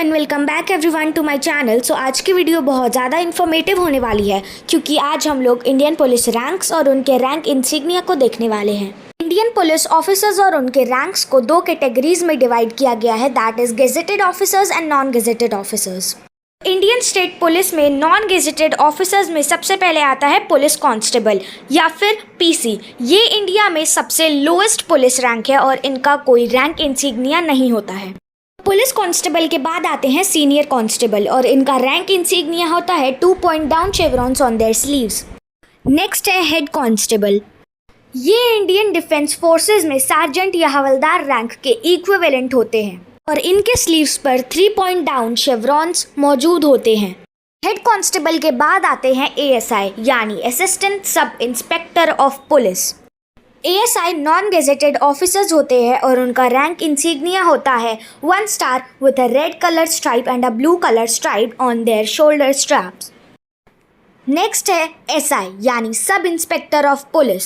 And welcome back everyone to my channel. So आज की video बहुत ज़्यादा इन्फॉर्मेटिव होने वाली है क्योंकि आज हम लोग इंडियन पुलिस रैंक्स और उनके रैंक इंसिग्निया को देखने वाले हैं। इंडियन पुलिस ऑफिसर्स और उनके रैंक्स को दो कैटेगरीज में डिवाइड किया गया है, that is gazetted officers and non gazetted officers. Indian state police में नॉन गेजेटेड ऑफिसर्स में सबसे पहले आता है पुलिस कांस्टेबल या फिर पीसी। ये इंडिया में सबसे लोएस्ट पुलिस रैंक है और इनका कोई रैंक इंसिग्निया नहीं होता है। पुलिस कांस्टेबल के बाद आते हैं सीनियर कांस्टेबल और इनका रैंक इंसिग्निया होता है 2 point down chevrons on their sleeves. Next है हेड कांस्टेबल। ये इंडियन डिफेंस फोर्सेस में सार्जेंट या हवलदार रैंक के इक्विवेलेंट होते हैं और इनके स्लीव्स पर 3 पॉइंट डाउन शेवरॉन्स मौजूद होते हैं। हेड कांस्टेबल के बाद आते हैं एएसआई यानी assistant sub inspector of police. ASI non gazetted officers होते हैं और उनका रैंक इंसिग्निया होता है 1 star with a red colour stripe and a blue colour stripe on their shoulder straps. Next है एसआई यानी sub inspector of police.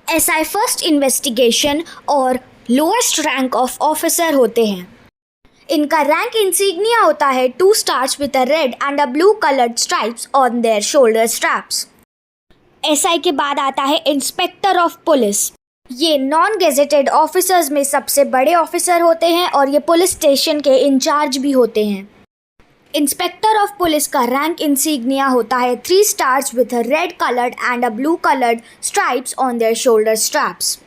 SI first investigation और lowest rank of officer होते हैं। इनका रैंक इंसिग्निया होता है 2 stars with a red and a blue coloured stripes on their shoulder straps. SI के बाद आता है इंस्पेक्टर ऑफ पुलिस। ये नॉन गेजेटेड ऑफिसर्स में सबसे बड़े ऑफिसर होते हैं और ये पुलिस स्टेशन के इंचार्ज भी होते हैं। इंस्पेक्टर ऑफ पुलिस का रैंक इंसिग्निया होता है 3 stars with a red coloured and a blue coloured stripes on their shoulder straps.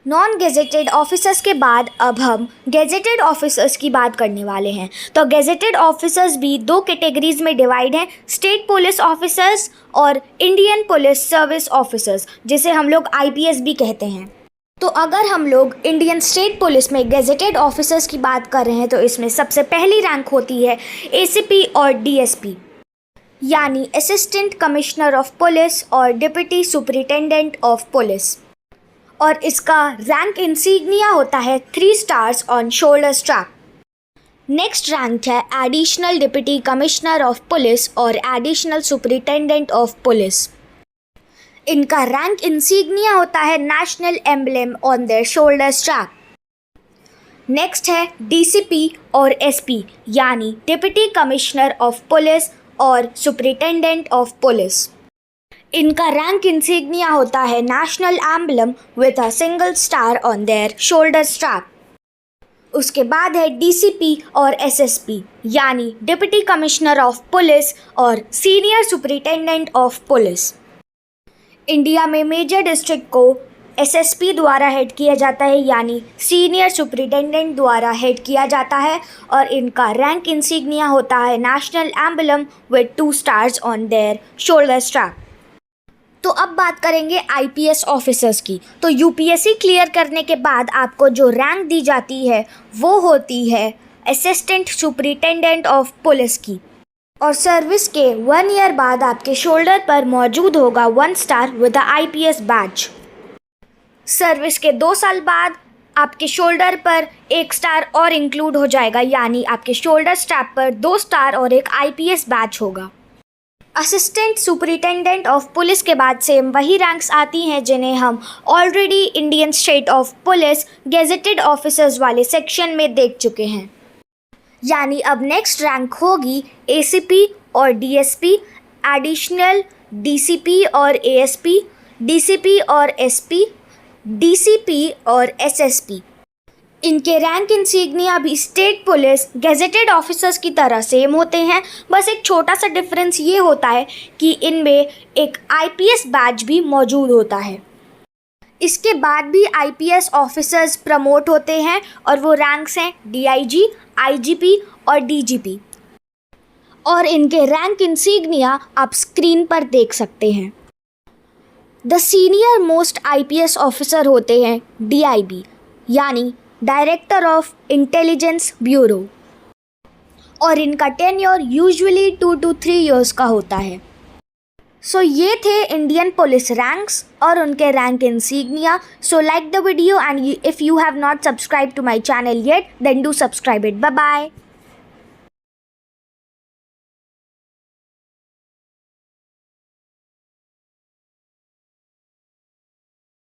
Non gazetted officers के बाद अब हम गेजेटेड ऑफिसर्स की बात करने वाले हैं। तो गेजेटेड ऑफिसर्स भी दो कैटेगरीज में डिवाइड हैं, स्टेट पुलिस ऑफिसर्स और इंडियन पुलिस सर्विस ऑफिसर्स, जिसे हम लोग आईपीएस भी कहते हैं। तो अगर हम लोग इंडियन स्टेट पुलिस में गेजेटेड ऑफिसर्स की बात कर रहे हैं तो इसमें सबसे पहली रैंक होती है एसीपी और डीएसपी यानी असिस्टेंट कमिश्नर ऑफ पुलिस और डिप्टी सुपरिटेंडेंट ऑफ पुलिस, और इसका रैंक इंसिग्निया होता है 3 stars on shoulder strap. Next rank है additional deputy commissioner of police और एडिशनल सुपरिटेंडेंट ऑफ पुलिस। इनका रैंक इंसिग्निया होता है national emblem on their shoulder strap. Next है डीसीपी और एसपी यानी डिप्टी कमिश्नर ऑफ पुलिस और सुपरिटेंडेंट ऑफ पुलिस। इनका रैंक इंसिग्निया होता है national emblem with a single star on their shoulder strap. उसके बाद है डीसीपी और एसएसपी यानी डिप्टी कमिश्नर ऑफ पुलिस और senior superintendent of police. India में मेजर डिस्ट्रिक्ट को एसएसपी द्वारा हेड किया जाता है यानी सीनियर सुपरिटेंडेंट द्वारा हेड किया जाता है और इनका रैंक इंसिग्निया होता है national emblem with 2 stars on their shoulder strap. तो अब बात करेंगे आईपीएस ऑफिसर्स की। तो यूपीएससी क्लियर करने के बाद आपको जो रैंक दी जाती है वो होती है असिस्टेंट सुपरिटेंडेंट ऑफ पुलिस की, और सर्विस के 1 ईयर बाद आपके शोल्डर पर मौजूद होगा 1 star with IPS badge. Service के 2 साल बाद आपके शोल्डर पर 1 स्टार और इंक्लूड हो जाएगा यानी आपके शोल्डर स्ट्रैप पर 2 स्टार और एक आईपीएस बैज होगा। असिस्टेंट सुपरिटेंडेंट ऑफ पुलिस के बाद सेम वही रैंक्स आती हैं जिन्हें हम already Indian state of police gazetted officers वाले सेक्शन में देख चुके हैं। यानी अब नेक्स्ट रैंक होगी एसीपी और डीएसपी, एडिशनल डीसीपी और एएसपी, डीसीपी और एसपी, डीसीपी और एसएसपी। इनके रैंक इंसिग्निया भी स्टेट पुलिस गेजेटेड ऑफिसर्स की तरह सेम होते हैं, बस एक छोटा सा डिफरेंस ये होता है कि इनमें एक आईपीएस बैज भी मौजूद होता है। इसके बाद भी आईपीएस ऑफिसर्स प्रमोट होते हैं और वो रैंक्स हैं डीआईजी, आईजीपी और डीजीपी, और इनके रैंक इंसिग्निया आप स्क्रीन पर देख सकते हैं। The senior most IPS officer होते हैं डीआईबी यानी डायरेक्टर ऑफ इंटेलिजेंस ब्यूरो, और इनका टेन्योर यूजुअली 2 to 3 ईयर्स का होता है। सो ये थे इंडियन पुलिस रैंक्स और उनके rank insignia. So like the video and if you have not subscribe to my channel yet then do subscribe it. Bye bye.